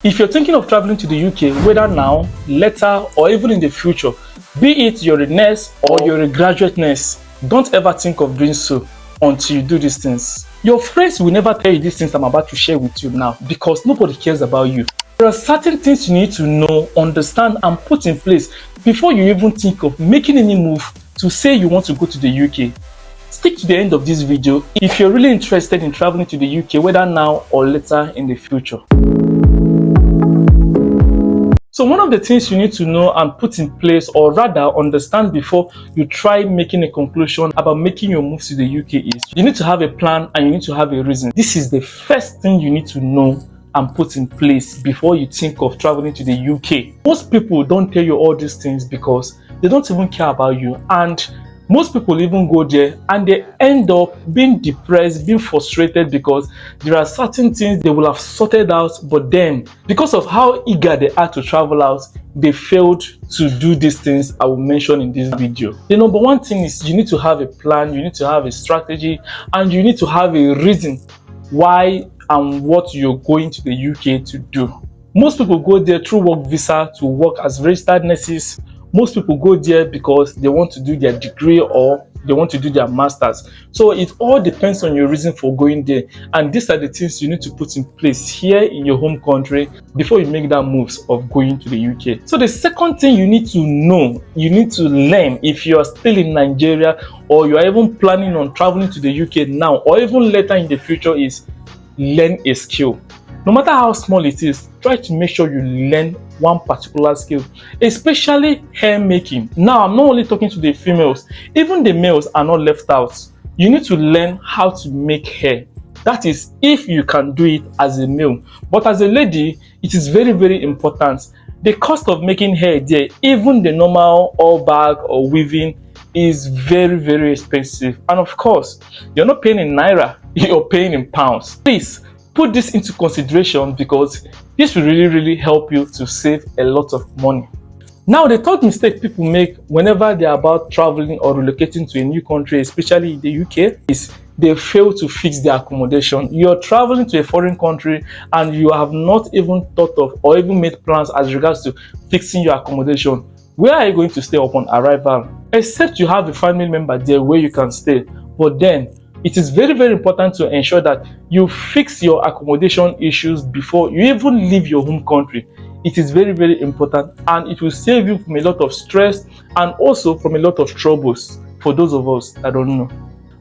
If you're thinking of traveling to the UK, whether now, later, or even in the future, be it you're a nurse or you're a graduate nurse, don't ever think of doing so until you do these things. Your friends will never tell you these things I'm about to share with you now because nobody cares about you. There are certain things you need to know, understand, and put in place before you even think of making any move to say you want to go to the UK. Stick to the end of this video if you're really interested in traveling to the UK, whether now or later in the future. So one of the things you need to know and put in place, or rather understand before you try making a conclusion about making your move to the UK is you need to have a plan and you need to have a reason. This is the first thing you need to know and put in place before you think of traveling to the UK. Most people don't tell you all these things because they don't even care about you, and most people even go there and they end up being depressed, being frustrated because there are certain things they will have sorted out, but then because of how eager they are to travel out, they failed to do these things I will mention in this video. The number one thing is you need to have a plan, you need to have a strategy, and you need to have a reason why and what you're going to the UK to do. Most people go there through work visa to work as registered nurses. Most people go there because they want to do their degree or they want to do their masters. So it all depends on your reason for going there, and these are the things you need to put in place here in your home country before you make that move of going to the UK. So the second thing you need to know, you need to learn if you are still in Nigeria or you are even planning on traveling to the UK now or even later in the future is learn a skill. No matter how small it is, try to make sure you learn one particular skill, especially hair making. Now, I'm not only talking to the females, even the males are not left out. You need to learn how to make hair. That is, if you can do it as a male. But as a lady, it is very, very important. The cost of making hair there, even the normal all bag or weaving, is very, very expensive. And of course, you're not paying in naira, you're paying in pounds. Please put this into consideration because this will really help you to save a lot of money. Now, the third mistake people make whenever they're about traveling or relocating to a new country, especially in the UK, is they fail to fix their accommodation. You're traveling to a foreign country and you have not even thought of or even made plans as regards to fixing your accommodation. Where are you going to stay upon arrival? Except you have a family member there where you can stay. But then it is very, very important to ensure that you fix your accommodation issues before you even leave your home country. It is very, very important, and it will save you from a lot of stress and also from a lot of troubles for those of us that don't know.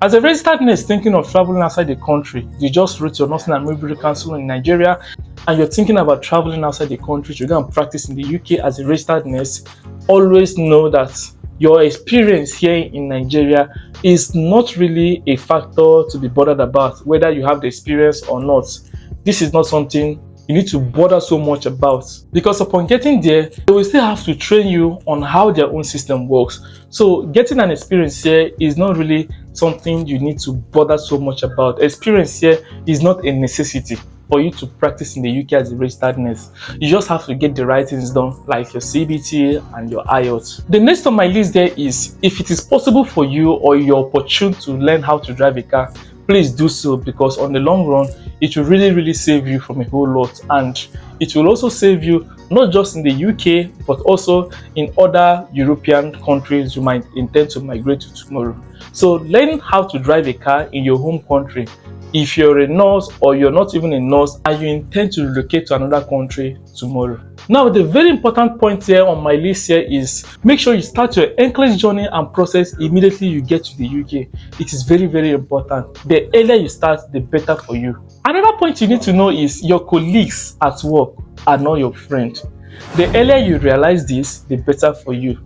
As a registered nurse thinking of traveling outside the country, you just wrote your nursing and midwifery council in Nigeria and you're thinking about traveling outside the country to go and practice in the UK as a registered nurse, always know that your experience here in Nigeria is not really a factor to be bothered about, whether you have the experience or not. This is not something you need to bother so much about, because upon getting there, they will still have to train you on how their own system works. So getting an experience here is not really something you need to bother so much about. Experience here is not a necessity for you to practice in the UK as a registered nurse. You just have to get the right things done, like your CBT and your IELTS. The next on my list there is, if it is possible for you or you're opportune to learn how to drive a car, please do so, because on the long run, it will really save you from a whole lot, and it will also save you not just in the UK, but also in other European countries you might intend to migrate to tomorrow. So learn how to drive a car in your home country. If you're a nurse or you're not even a nurse and you intend to relocate to another country tomorrow. Now, the very important point here on my list here is make sure you start your English journey and process immediately you get to the UK. It is very important. The earlier you start, the better for you. Another point you need to know is your colleagues at work are not your friend. The earlier you realize this, the better for you.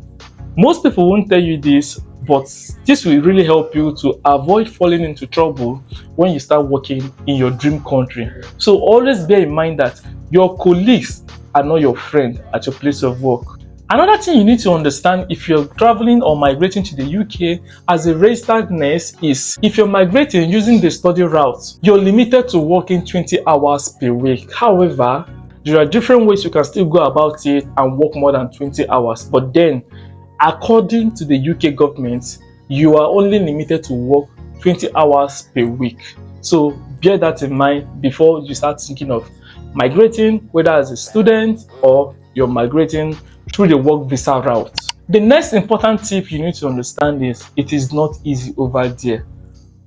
Most people won't tell you this, but this will really help you to avoid falling into trouble when you start working in your dream country. So always bear in mind that your colleagues are not your friend at your place of work. Another thing you need to understand if you're traveling or migrating to the UK as a registered nurse is, if you're migrating using the study route, you're limited to working 20 hours per week. However, there are different ways you can still go about it and work more than 20 hours. But then, according to the UK government, you are only limited to work 20 hours per week. So bear that in mind before you start thinking of migrating, whether as a student or you're migrating through the work visa route. The next important tip you need to understand is it is not easy over there.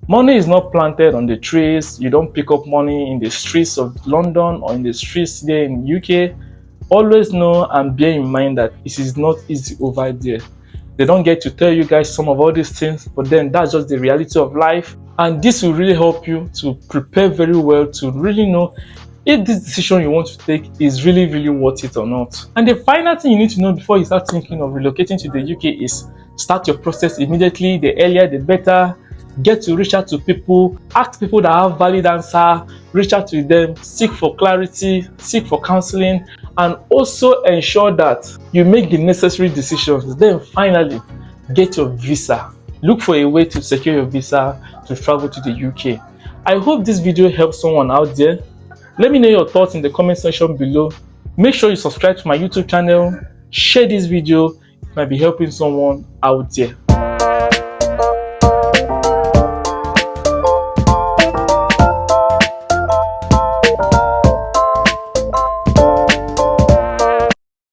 Money is not planted on the trees. You don't pick up money in the streets of London or in the streets there in UK. Always know and bear in mind that it is not easy over there. They don't get to tell you guys some of all these things, but then that's just the reality of life. And this will really help you to prepare very well to really know if this decision you want to take is really worth it or not. And the final thing you need to know before you start thinking of relocating to the UK is start your process immediately. The earlier the better. Get to reach out to people, ask people that have valid answer, reach out to them, seek for clarity, seek for counseling, and also ensure that you make the necessary decisions. Then finally, get your visa. Look for a way to secure your visa to travel to the UK. I hope this video helps someone out there. Let me know your thoughts in the comment section below. Make sure you subscribe to my YouTube channel, share this video, it might be helping someone out there.